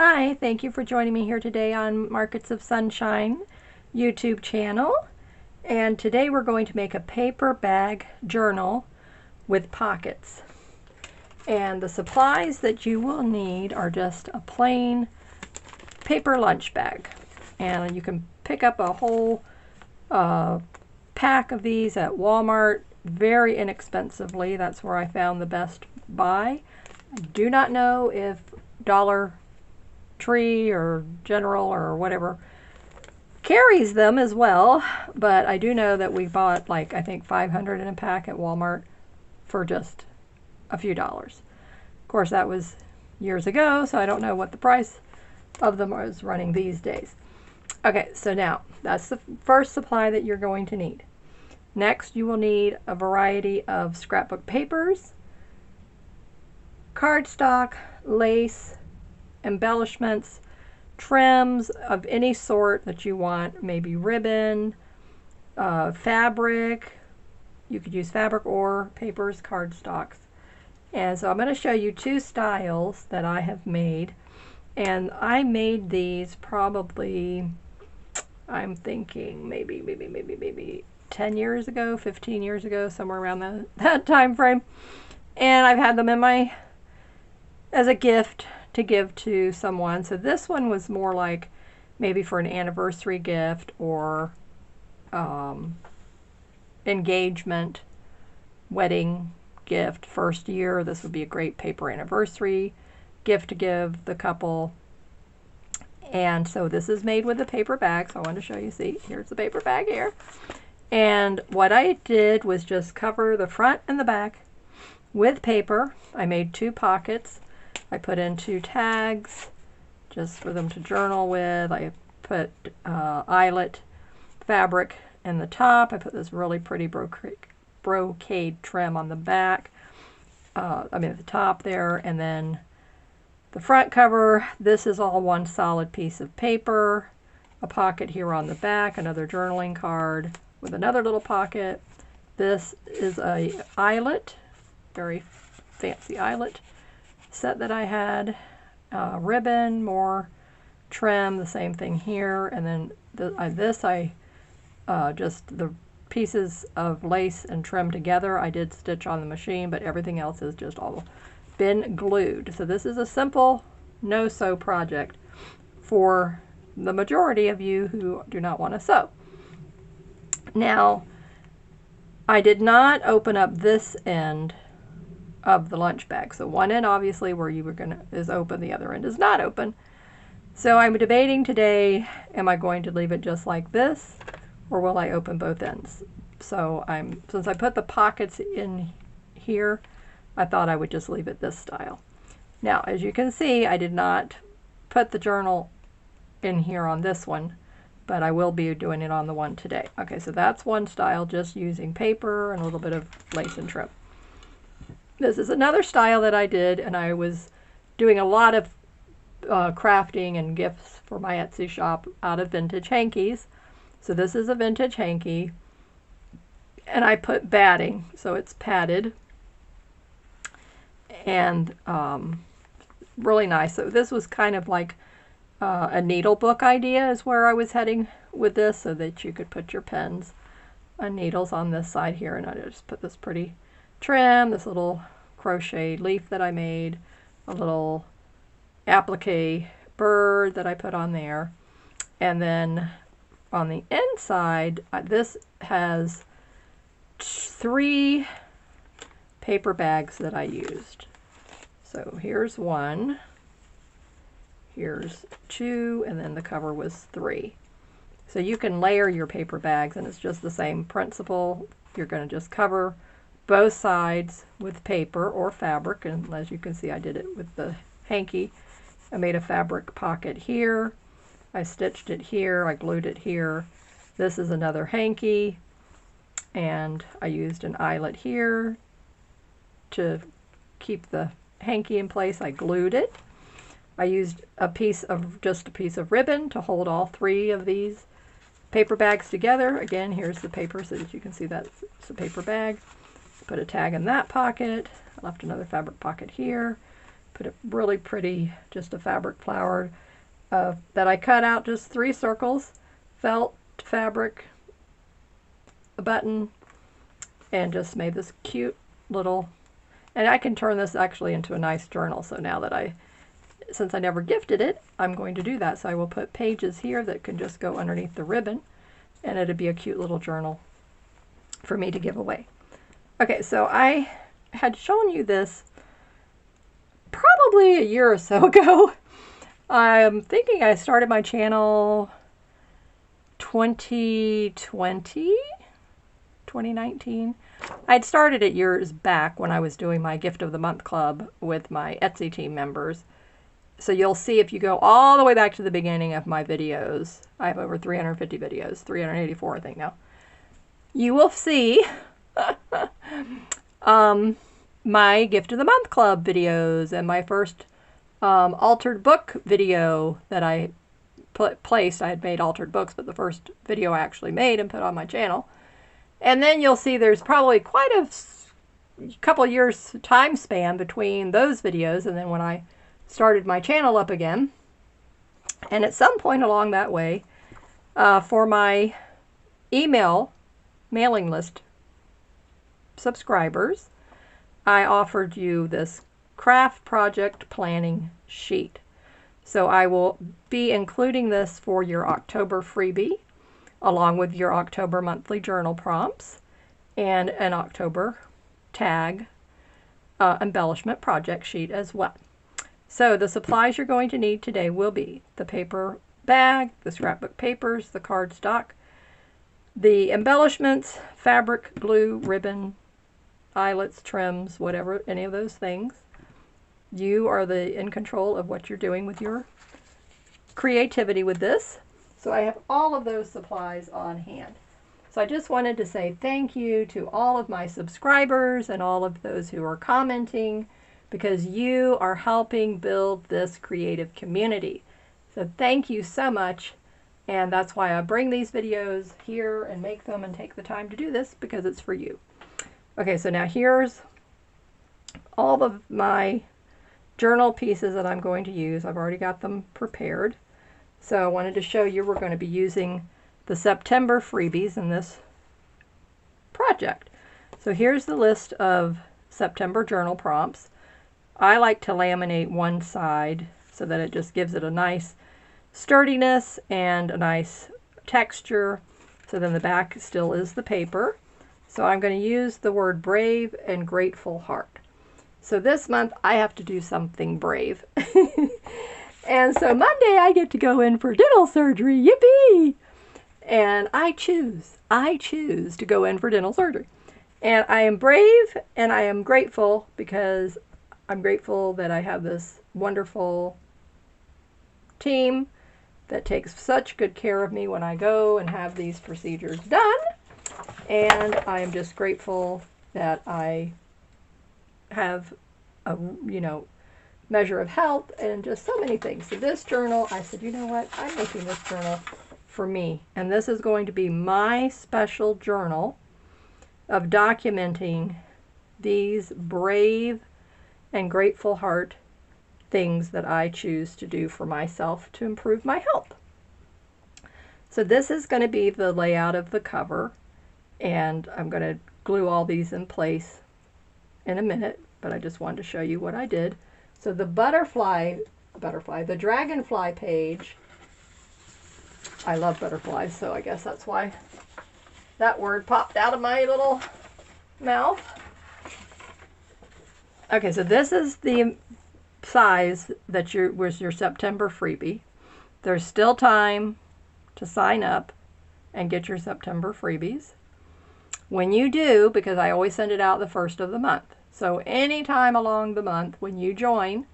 Hi, thank you for joining me here today on Markets of Sunshine YouTube channel. And today we're going to make a paper bag journal with pockets. And the supplies that you will need are just a plain paper lunch bag. And you can pick up a whole pack of these at Walmart very inexpensively. That's where I found the best buy. I do not know if Dollar Tree or General or whatever carries them as well, but I do know that we bought like I think 500 in a pack at Walmart for just a few dollars. Of course, that was years ago, so I don't know what the price of them is running these days. Okay, so now that's the first supply that you're going to need. Next, you will need a variety of scrapbook papers, cardstock, lace, embellishments, trims of any sort that you want, maybe ribbon, fabric. You could use fabric or papers, cardstocks. And so I'm going to show you two styles that I have made. And I made these probably, I'm thinking maybe 10 years ago, 15 years ago, somewhere around that time frame. And I've had them in as a gift to give to someone. So this one was more like maybe for an anniversary gift or engagement, wedding gift, first year. This would be a great paper anniversary gift to give the couple. And so this is made with a paper bag. So I want to show you, see, here's the paper bag here. And what I did was just cover the front and the back with paper. I made two pockets. I put in two tags just for them to journal with. I put eyelet fabric in the top. I put this really pretty brocade trim on the back. At the top there. And then the front cover, this is all one solid piece of paper. A pocket here on the back, another journaling card with another little pocket. This is a eyelet, very fancy eyelet set that I had. Ribbon, more trim, the same thing here. And then just the pieces of lace and trim together. I did stitch on the machine, but everything else is just all been glued. So this is a simple no-sew project for the majority of you who do not want to sew. Now, I did not open up this end of the lunch bag. So one end obviously where you were is open, the other end is not open. So I'm debating today, am I going to leave it just like this or will I open both ends? So since I put the pockets in here, I thought I would just leave it this style. Now, as you can see, I did not put the journal in here on this one, but I will be doing it on the one today. Okay, so that's one style, just using paper and a little bit of lace and trim. This is another style that I did, and I was doing a lot of crafting and gifts for my Etsy shop out of vintage hankies. So this is a vintage hanky, and I put batting, so it's padded, and really nice. So this was kind of like a needle book idea is where I was heading with this, so that you could put your pens and needles on this side here, and I just put this pretty trim, this little crochet leaf that I made, a little applique bird that I put on there, and then on the inside, this has 3 paper bags that I used. So here's one, here's 2, and then the cover was 3. So you can layer your paper bags, and it's just the same principle. You're going to just cover both sides with paper or fabric, and as you can see, I did it with the hanky. I made a fabric pocket here. I stitched it here. I glued it here. This is another hanky, and I used an eyelet here to keep the hanky in place. I glued it. I used just a piece of ribbon to hold all 3 of these paper bags together. Again, here's the paper so that you can see that's a paper bag. Put a tag in that pocket. I left another fabric pocket here. put a really pretty, just a fabric flower that I cut out just 3 circles, felt, fabric, a button, and just made this cute little, and I can turn this actually into a nice journal. So now that since I never gifted it, I'm going to do that. So I will put pages here that can just go underneath the ribbon, and it'd be a cute little journal for me to give away. Okay, so I had shown you this probably a year or so ago. I'm thinking I started my channel 2019. I'd started it years back when I was doing my Gift of the Month Club with my Etsy team members. So you'll see if you go all the way back to the beginning of my videos, I have over 350 videos, 384 I think now. You will see my Gift of the Month Club videos and my first altered book video that I placed. I had made altered books, but the first video I actually made and put on my channel. And then you'll see there's probably quite a couple years time span between those videos and then when I started my channel up again. And at some point along that way, for my mailing list subscribers, I offered you this craft project planning sheet. So I will be including this for your October freebie, along with your October monthly journal prompts and an October tag embellishment project sheet as well. So the supplies you're going to need today will be the paper bag, the scrapbook papers, the cardstock, the embellishments, fabric, glue, ribbon, eyelets, trims, whatever, any of those things. You are in control of what you're doing with your creativity with this. So I have all of those supplies on hand. So I just wanted to say thank you to all of my subscribers and all of those who are commenting, because you are helping build this creative community. So thank you so much. And that's why I bring these videos here and make them and take the time to do this, because it's for you. Okay, so now here's all of my journal pieces that I'm going to use. I've already got them prepared. So I wanted to show you we're going to be using the September freebies in this project. So here's the list of September journal prompts. I like to laminate one side so that it just gives it a nice sturdiness and a nice texture. So then the back still is the paper. So I'm going to use the word brave and grateful heart. So this month I have to do something brave. And so Monday I get to go in for dental surgery. Yippee! And I choose to go in for dental surgery. And I am brave and I am grateful, because I'm grateful that I have this wonderful team that takes such good care of me when I go and have these procedures done. And I am just grateful that I have a, measure of health and just so many things. So this journal, I said, you know what? I'm making this journal for me. And this is going to be my special journal of documenting these brave and grateful heart things that I choose to do for myself to improve my health. So this is going to be the layout of the cover, and I'm going to glue all these in place in a minute, but I just wanted to show you what I did. So the the dragonfly page, I love butterflies, so I guess that's why that word popped out of my little mouth. Okay, so this is the size that was your September freebie. There's still time to sign up and get your September freebies. When you do, because I always send it out the first of the month. So anytime along the month when you join,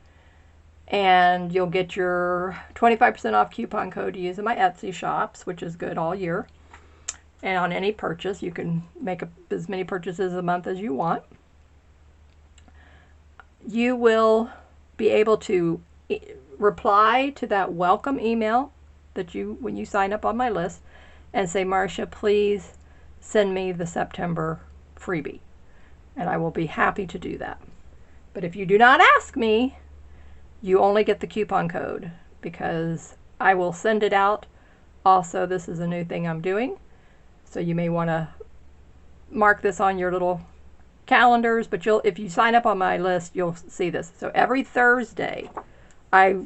and you'll get your 25% off coupon code to use in my Etsy shops, which is good all year. And on any purchase, you can make as many purchases a month as you want. You will be able to reply to that welcome email that when you sign up on my list and say, Marcia, please send me the September freebie. And I will be happy to do that. But if you do not ask me, you only get the coupon code because I will send it out. Also, this is a new thing I'm doing, so you may want to mark this on your little calendars, but if you sign up on my list, you'll see this. So every Thursday, I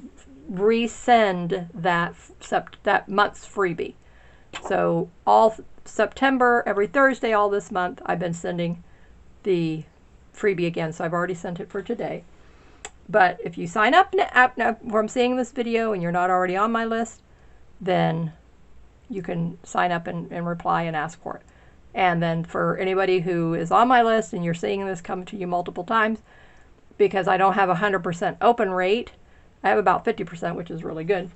resend that month's freebie. So all September, every Thursday, all this month, I've been sending the freebie again. So I've already sent it for today. But if you sign up now from seeing this video and you're not already on my list, then you can sign up and reply and ask for it. And then for anybody who is on my list and you're seeing this come to you multiple times, because I don't have a 100% open rate, I have about 50%, which is really good.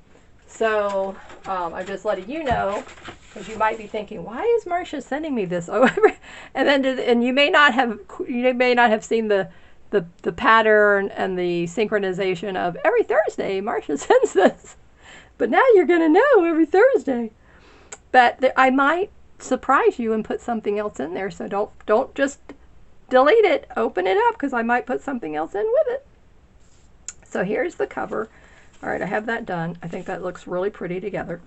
So I'm just letting you know, because you might be thinking, why is Marcia sending me this? And you may not have seen the pattern and the synchronization of every Thursday Marcia sends this. But now you're going to know every Thursday. But I might surprise you and put something else in there. So don't just delete it. Open it up, because I might put something else in with it. So here's the cover. All right, I have that done. I think that looks really pretty together.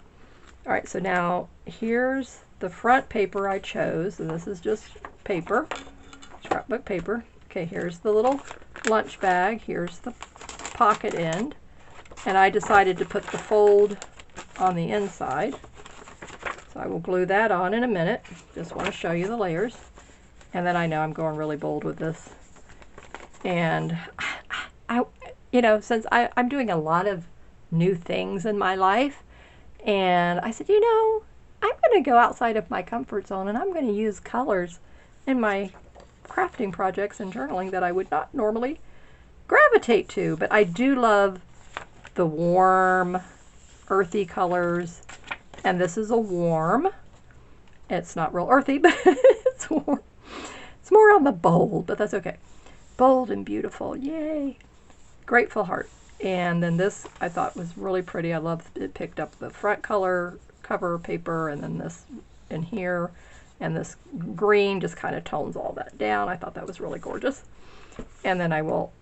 All right, so now here's the front paper I chose. And this is just paper, scrapbook paper. Okay, here's the little lunch bag. Here's the pocket end. And I decided to put the fold on the inside. So I will glue that on in a minute. Just want to show you the layers. And then I know I'm going really bold with this. And since I'm doing a lot of new things in my life, and I said, I'm going to go outside of my comfort zone, and I'm going to use colors in my crafting projects and journaling that I would not normally gravitate to. But I do love the warm, earthy colors. And this is a warm. It's not real earthy, but it's warm. It's more on the bold, but that's okay. Bold and beautiful. Yay. Grateful heart. And then this I thought was really pretty. I love it. Picked up the front cover paper, and then this in here, and this green just kind of tones all that down. I thought that was really gorgeous. And then I will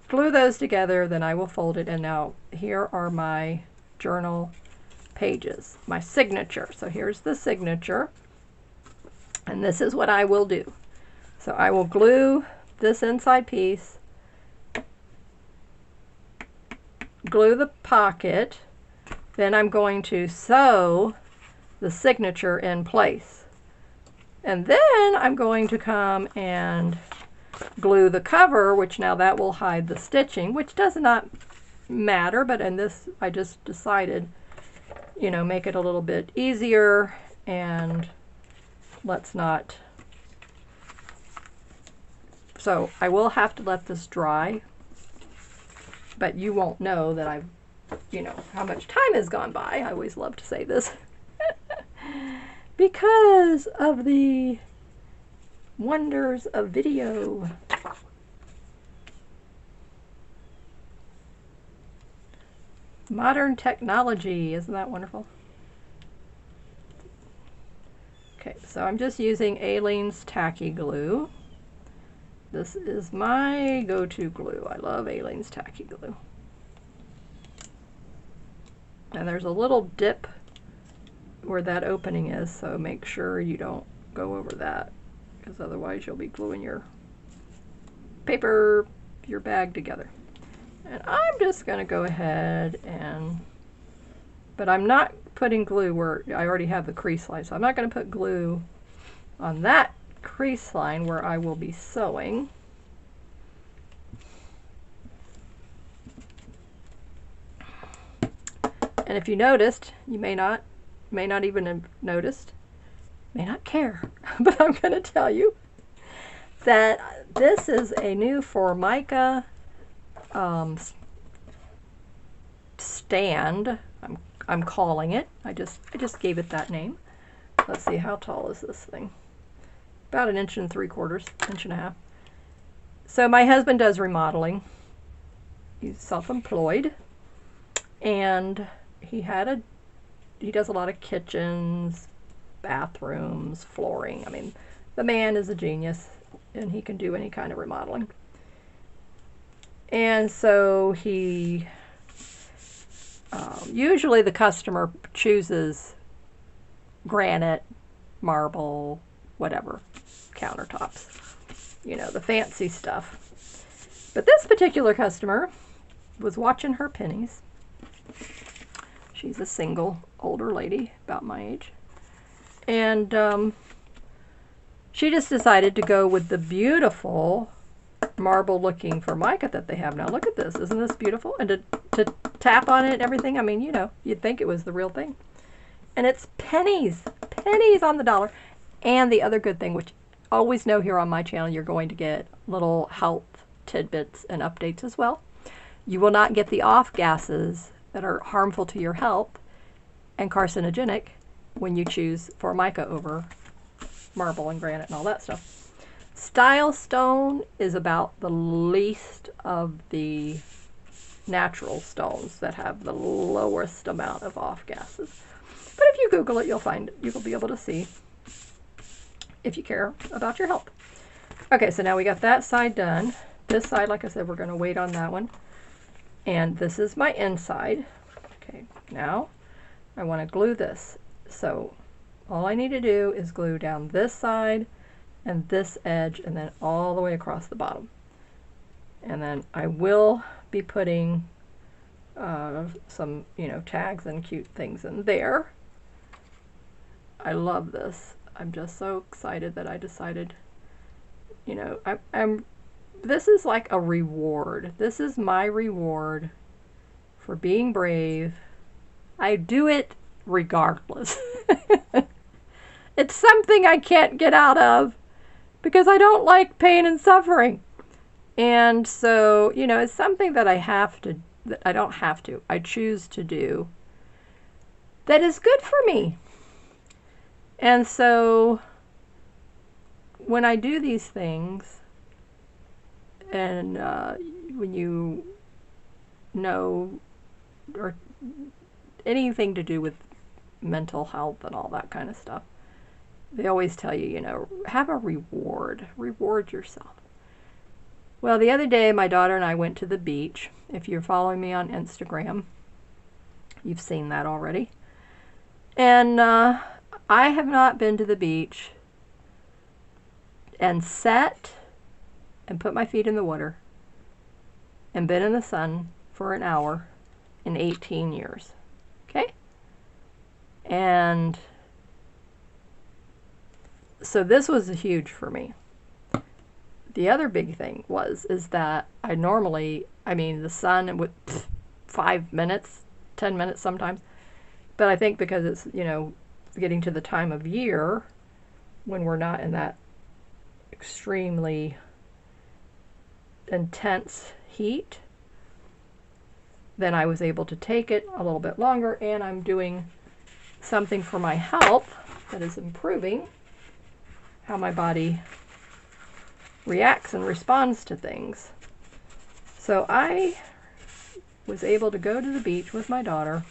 glue those together, then I will fold it. And now here are my journal pages, my signature. So here's the signature, and this is what I will do. So I will glue this inside piece, glue the pocket, then I'm going to sew the signature in place, and then I'm going to come and glue the cover, which now that will hide the stitching, which does not matter, but in this I just decided, make it a little bit easier, and let's not. So I will have to let this dry, but you won't know that I've, how much time has gone by. I always love to say this because of the wonders of video. Modern technology, isn't that wonderful? Okay, so I'm just using Aleene's Tacky Glue. This is my go-to glue. I love Aleene's Tacky Glue. And there's a little dip where that opening is, so make sure you don't go over that, because otherwise you'll be gluing your paper, your bag together. And I'm just going to go ahead but I'm not putting glue where I already have the crease line. So I'm not going to put glue on that crease line where I will be sewing. And if you noticed, you may not even have noticed, may not care, but I'm going to tell you that this is a new Formica stand. I'm calling it. I just gave it that name. Let's see, how tall is this thing? About 1 3/4 inch, 1.5 inches. So my husband does remodeling. He's self-employed, and he does a lot of kitchens, bathrooms, flooring. I mean, the man is a genius, and he can do any kind of remodeling. And so he, usually the customer chooses granite, marble, whatever, countertops. You know, the fancy stuff. But this particular customer was watching her pennies. She's a single older lady, about my age. And she just decided to go with the beautiful marble-looking Formica that they have now. Look at this. Isn't this beautiful? And to tap on it and everything, I mean, you know, you'd think it was the real thing. And it's pennies. Pennies on the dollar. And the other good thing, which always know here on my channel, you're going to get little health tidbits and updates as well. You will not get the off gases that are harmful to your health and carcinogenic when you choose Formica over marble and granite and all that stuff. Style stone is about the least of the natural stones that have the lowest amount of off gases. But if you Google it, you'll find it. You will be able to see if you care about your health. Okay, so now we got that side done. This side, like I said, we're going to wait on that one. And this is my inside. Okay, now I want to glue this. So all I need to do is glue down this side and this edge and then all the way across the bottom. And then I will be putting some, you know, tags and cute things in there. I love this. I'm just so excited that I decided, you know, this is like a reward. This is my reward for being brave. I do it regardless. It's something I can't get out of because I don't like pain and suffering. And so, you know, it's something that I don't have to, I choose to do that is good for me. And so when I do these things, and when you know, or anything to do with mental health and all that kind of stuff, they always tell you, you know, have a reward. Reward yourself. Well, the other day, my daughter and I went to the beach. If you're following me on Instagram, you've seen that already. And I have not been to the beach and sat and put my feet in the water and been in the sun for an hour in 18 years. Okay? And so this was huge for me. The other big thing is that I normally, I mean, the sun with 5 minutes, 10 minutes sometimes, but I think because it's, you know, getting to the time of year when we're not in that extremely intense heat, then I was able to take it a little bit longer, and I'm doing something for my health that is improving how my body reacts and responds to things. So I was able to go to the beach with my daughter,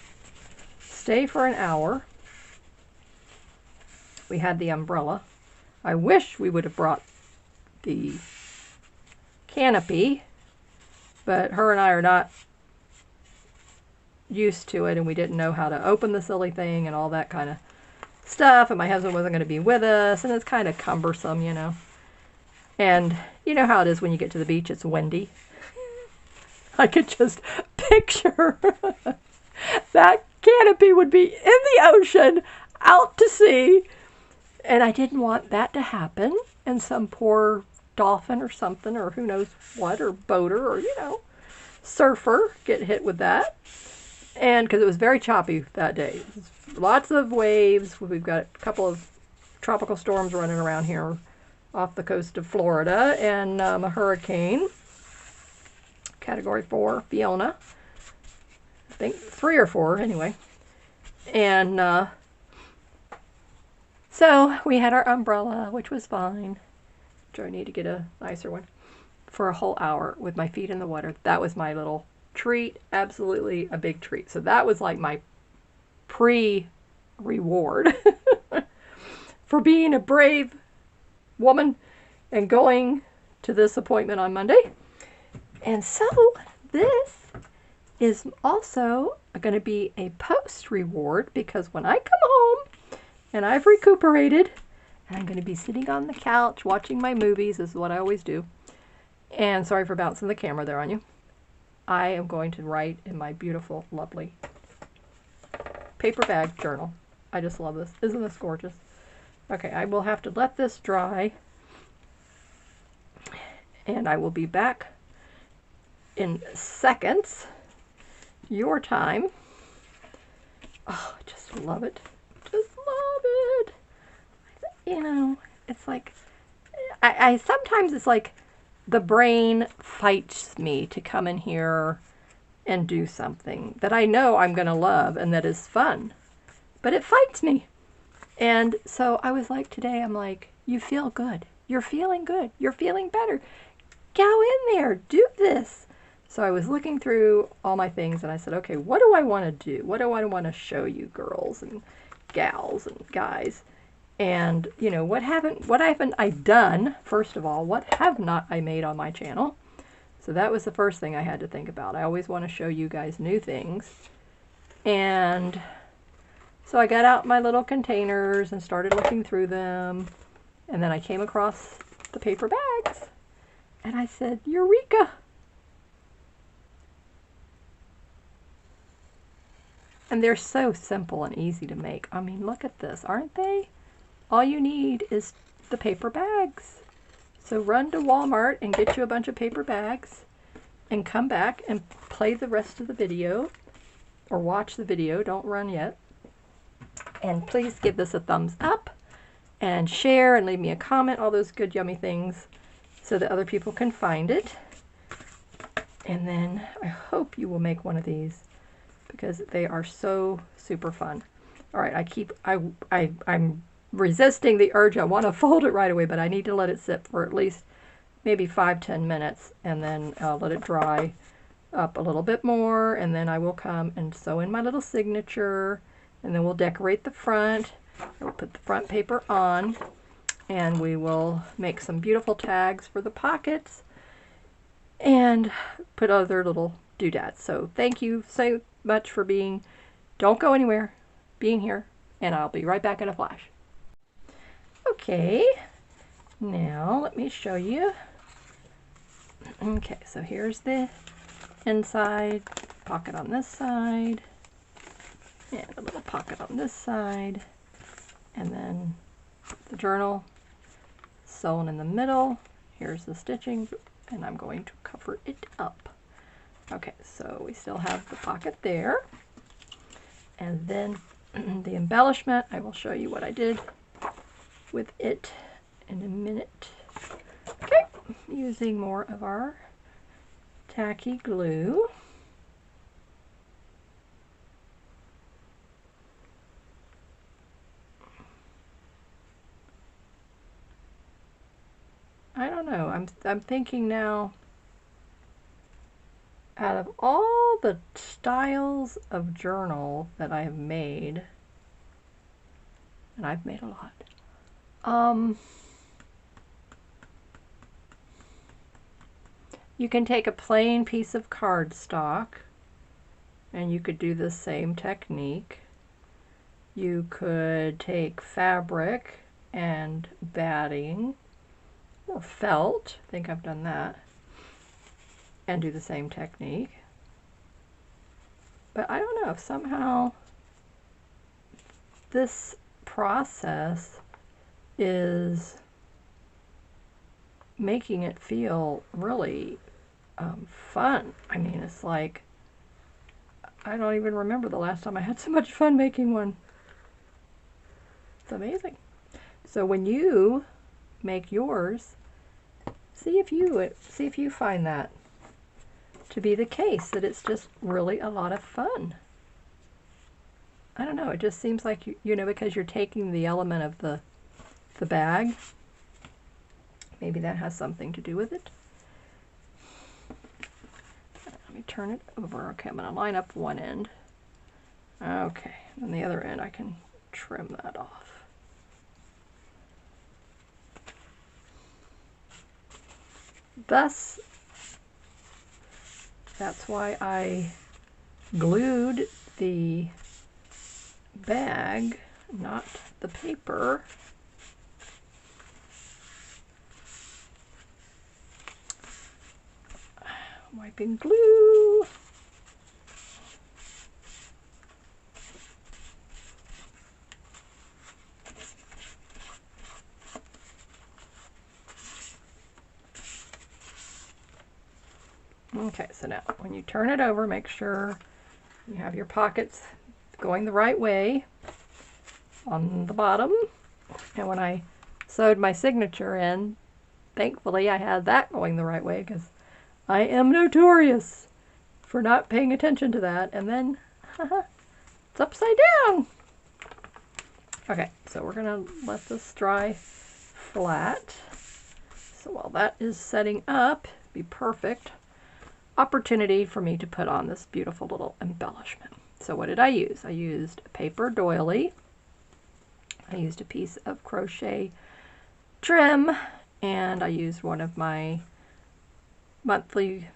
stay for an hour. We had the umbrella. I wish we would have brought the canopy, but her and I are not used to it, and we didn't know how to open the silly thing and all that kind of stuff, and my husband wasn't going to be with us, and it's kind of cumbersome, you know. And you know how it is when you get to the beach, it's windy. I could just picture that canopy would be in the ocean, out to sea, and I didn't want that to happen, and some poor dolphin or something, or who knows what, or boater, or, you know, surfer get hit with that. And because it was very choppy that day. Lots of waves. We've got a couple of tropical storms running around here off the coast of Florida, and a hurricane, Category 4, Fiona. I think 3 or 4, anyway. And so we had our umbrella, which was fine. I need to get a nicer one, for a whole hour with my feet in the water. That was my little treat, absolutely a big treat. So that was like my pre-reward for being a brave woman and going to this appointment on Monday. And so this is also going to be a post reward, because when I come home and I've recuperated and I'm going to be sitting on the couch watching my movies, this is what I always do, and sorry for bouncing the camera there on you, I am going to write in my beautiful, lovely paper bag journal. I just love this. Isn't this gorgeous? Okay, I will have to let this dry, and I will be back in seconds, your time. Oh, I just love it. Just love it. You know, it's like, I sometimes it's like the brain fights me to come in here and do something that I know I'm going to love and that is fun, but it fights me. And so I was like, today, I'm like, you feel good. You're feeling good. You're feeling better. Go in there. Do this. So I was looking through all my things and I said, okay, what do I want to do? What do I want to show you girls and gals and guys? And, you know, what haven't I done? First of all, what have not I made on my channel? So that was the first thing I had to think about. I always want to show you guys new things. And so I got out my little containers and started looking through them. And then I came across the paper bags. And I said, Eureka! And they're so simple and easy to make. I mean, look at this, aren't they? All you need is the paper bags. So run to Walmart and get you a bunch of paper bags and come back and play the rest of the video, or watch the video, don't run yet. And please give this a thumbs up and share and leave me a comment, all those good yummy things, so that other people can find it. And then I hope you will make one of these, because they are so super fun. All right, I'm resisting the urge. I want to fold it right away, but I need to let it sit for at least maybe 5-10 minutes, and then I'll let it dry up a little bit more, and then I will come and sew in my little signature, and then we'll decorate the front. I will put the front paper on, and we will make some beautiful tags for the pockets and put other little doodads. So thank you so much for don't go anywhere, being here, and I'll be right back in a flash. Okay, now let me show you. Okay, so here's the inside, pocket on this side, and a little pocket on this side, and then the journal sewn in the middle. Here's the stitching, and I'm going to cover it up. Okay, so we still have the pocket there, and then the embellishment, I will show you what I did with it in a minute. Okay, using more of our tacky glue. I don't know, I'm thinking now, out of all the styles of journal that I have made, and I've made a lot, you can take a plain piece of cardstock and you could do the same technique. You could take fabric and batting or felt, I think I've done that, and do the same technique. But I don't know, if somehow this process is making it feel really fun. I mean, it's like, I don't even remember the last time I had so much fun making one. It's amazing. So when you make yours, see if you find that to be the case, that it's just really a lot of fun. I don't know, it just seems like, you know, because you're taking the element of the bag, maybe that has something to do with it. Let me turn it over. Okay, I'm going to line up one end. Okay, and the other end I can trim that off. Thus That's why I glued the bag, not the paper. Wiping glue. Okay, so now when you turn it over, make sure you have your pockets going the right way on the bottom. And when I sewed my signature in, thankfully I had that going the right way, because I am notorious for not paying attention to that. And then it's upside down. Okay, so we're going to let this dry flat. So while that is setting up, be perfect opportunity for me to put on this beautiful little embellishment. So what did I use? I used a paper doily. I used a piece of crochet trim, and I used one of my monthly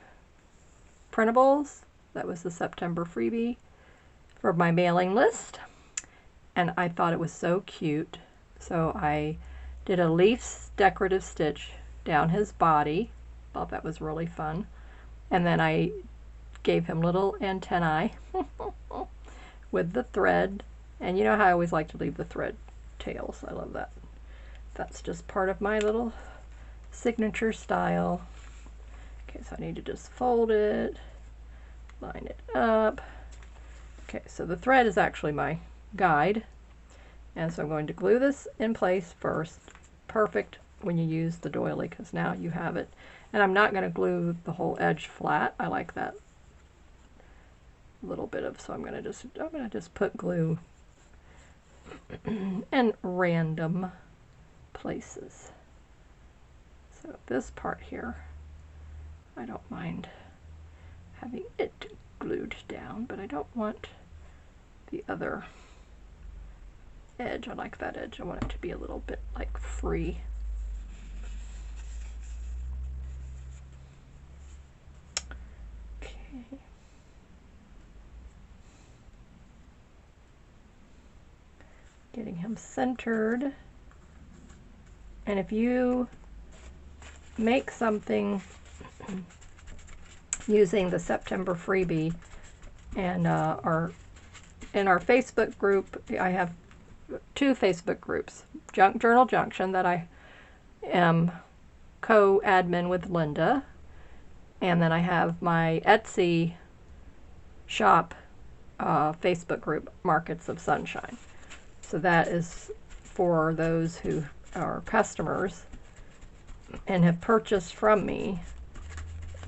printables. That was the September freebie for my mailing list. And I thought it was so cute. So I did a leaf decorative stitch down his body. Thought that was really fun. And then I gave him little antennae with the thread. And you know how I always like to leave the thread tails. I love that. That's just part of my little signature style. Okay, so I need to just fold it, line it up. Okay, so the thread is actually my guide. And so I'm going to glue this in place first. Perfect when you use the doily, because now you have it. And I'm not going to glue the whole edge flat. I like that little bit of, so I'm going to just put glue in random places. So this part here, I don't mind having it glued down, but I don't want the other edge. I like that edge. I want it to be a little bit like free. Getting him centered. And if you make something using the September freebie, and in our Facebook group, I have 2 Facebook groups. Junk Journal Junction, that I am co-admin with Linda, and then I have my Etsy shop Facebook group, Markets of Sunshine. So that is for those who are customers and have purchased from me.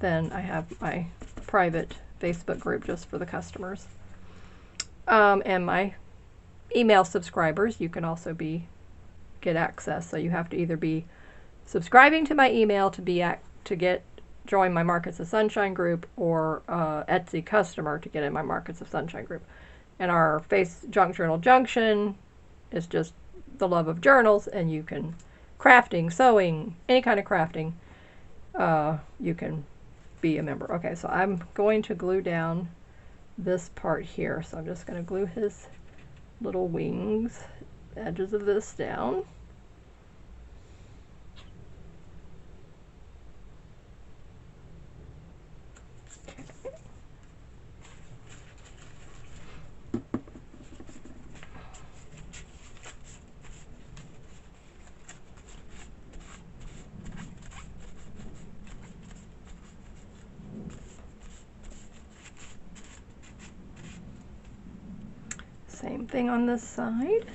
Then I have my private Facebook group just for the customers. And my email subscribers, you can also get access. So you have to either be subscribing to my email to join my Markets of Sunshine group, or Etsy customer to get in my Markets of Sunshine group. And our Junk Journal Junction is just the love of journals, and you can crafting, sewing, any kind of crafting, you can be a member. Okay, so I'm going to glue down this part here. So I'm just going to glue his little wings, edges of this down. Same thing on this side.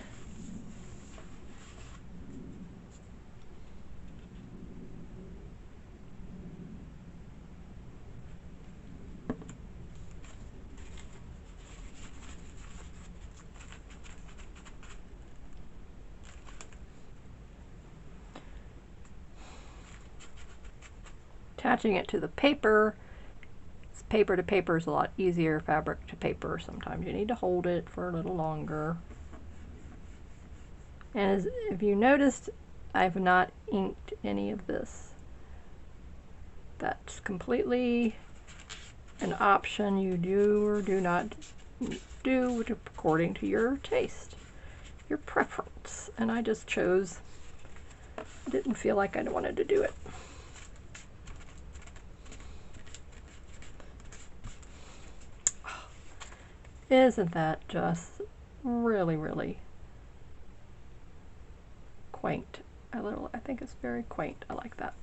Attaching it to the paper. Paper to paper is a lot easier. Fabric to paper, sometimes you need to hold it for a little longer. And if you noticed, I've not inked any of this. That's completely an option you do or do not do according to your taste, your preference. And I just chose, I didn't feel like I wanted to do it. Isn't that just really, really quaint? I think it's very quaint. I like that.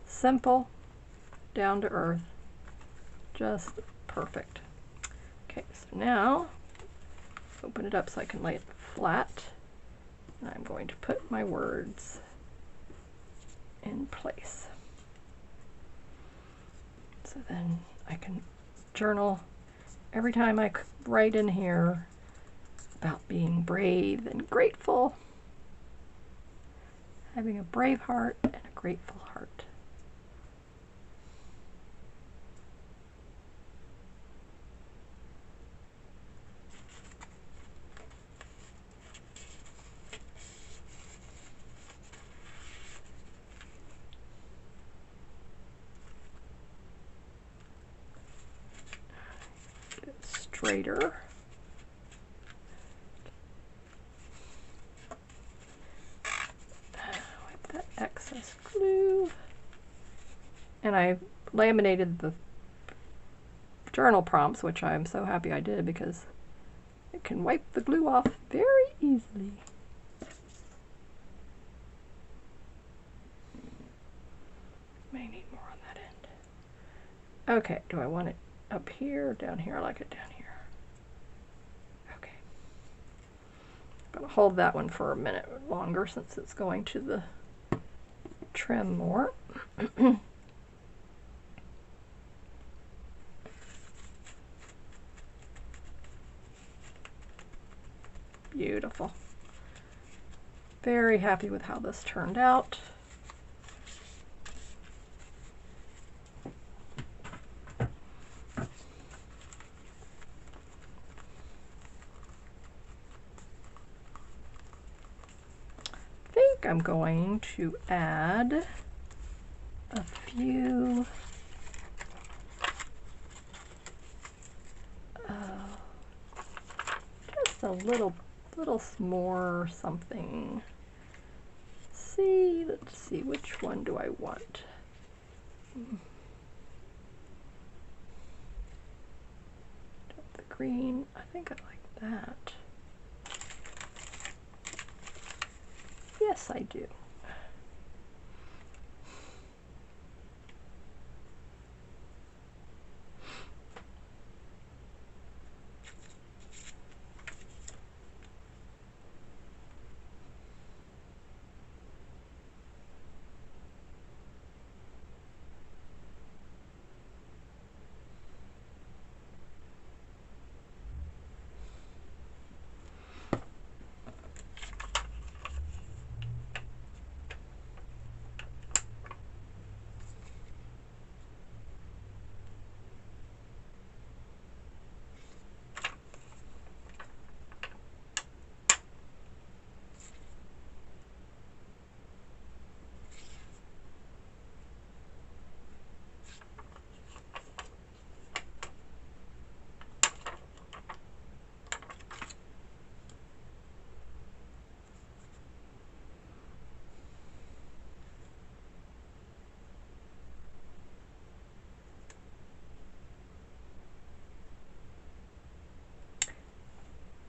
Simple, down to earth, just perfect. Okay, so now open it up so I can lay it flat. And I'm going to put my words in place. So then I can journal every time I write in here about being brave and grateful, having a brave heart and a grateful heart. Get it straighter. Excess glue, and I laminated the journal prompts, which I'm so happy I did because it can wipe the glue off very easily. May need more on that end. Okay, do I want it up here or down here? I like it down here. Okay. I'm gonna hold that one for a minute longer since it's going to the trim more. Beautiful. Very happy with how this turned out. I think I'm going to add a few just a little more something. Let's see, which one do I want? The green, I think I like that. Yes, I do.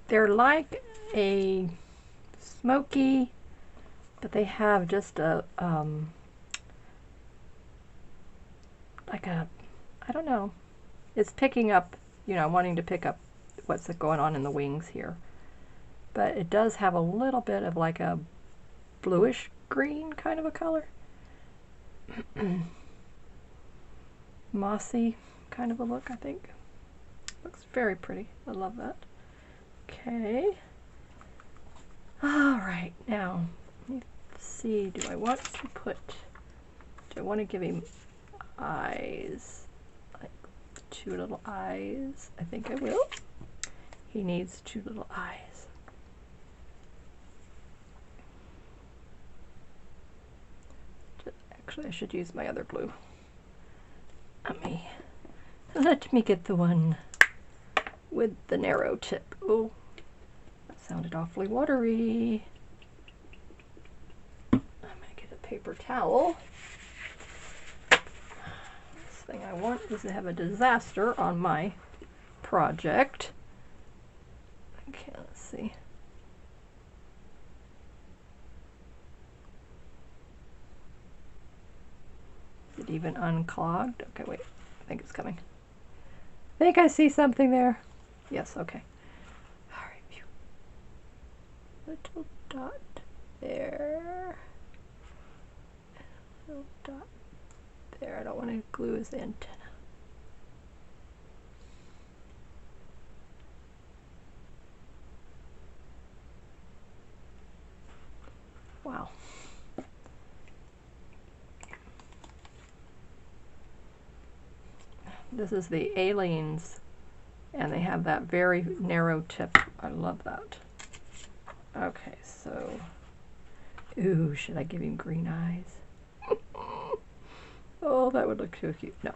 They're like a smoky, but they have just a, like a, I don't know, it's picking up, you know, wanting to pick up what's going on in the wings here. But it does have a little bit of like a bluish green kind of a color. Mossy kind of a look, I think. Looks very pretty. I love that. Okay. All right, now let's see. Do I want to give him eyes? Like 2 little eyes. I think I will. He needs 2 little eyes. Actually, I should use my other glue. Let me Let me get the one with the narrow tip. Oh, that sounded awfully watery. I'm gonna get a paper towel. This thing I want is to have a disaster on my project. Okay, let's see. Is it even unclogged? Okay, wait. I think it's coming. I think I see something there. Yes, okay. All right. Phew. Little dot there. Little dot there. I don't want to glue his antenna. Wow. This is the Aliens, and they have that very narrow tip. I love that. Okay, so, ooh, should I give him green eyes? Oh, that would look too cute. No.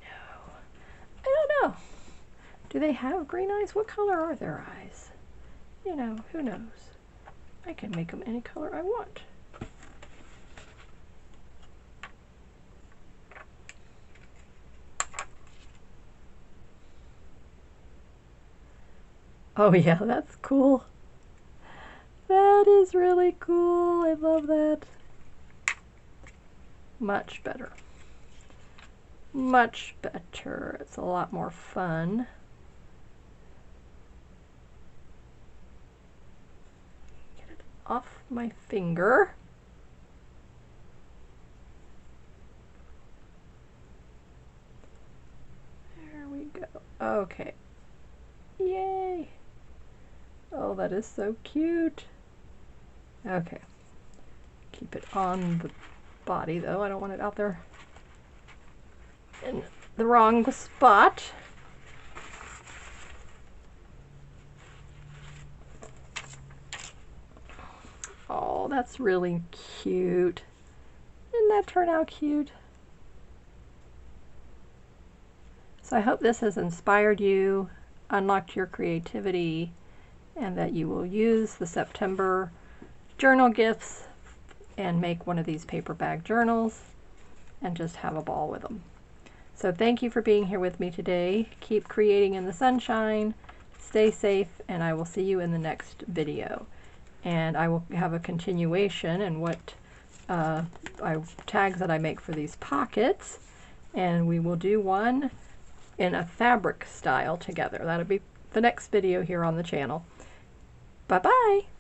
No. I don't know. Do they have green eyes? What color are their eyes? You know, who knows? I can make them any color I want. Oh yeah, that's cool. That is really cool. I love that. Much better. Much better. It's a lot more fun. Get it off my finger. There we go. Okay. Yay! Oh, that is so cute. Okay. Keep it on the body, though. I don't want it out there in the wrong spot. Oh, that's really cute. Didn't that turn out cute? So I hope this has inspired you, unlocked your creativity, and that you will use the September journal gifts and make one of these paper bag journals and just have a ball with them. So thank you for being here with me today. Keep creating in the sunshine, stay safe, and I will see you in the next video. And I will have a continuation and what tags that I make for these pockets, and we will do one in a fabric style together. That'll be the next video here on the channel. Bye-bye!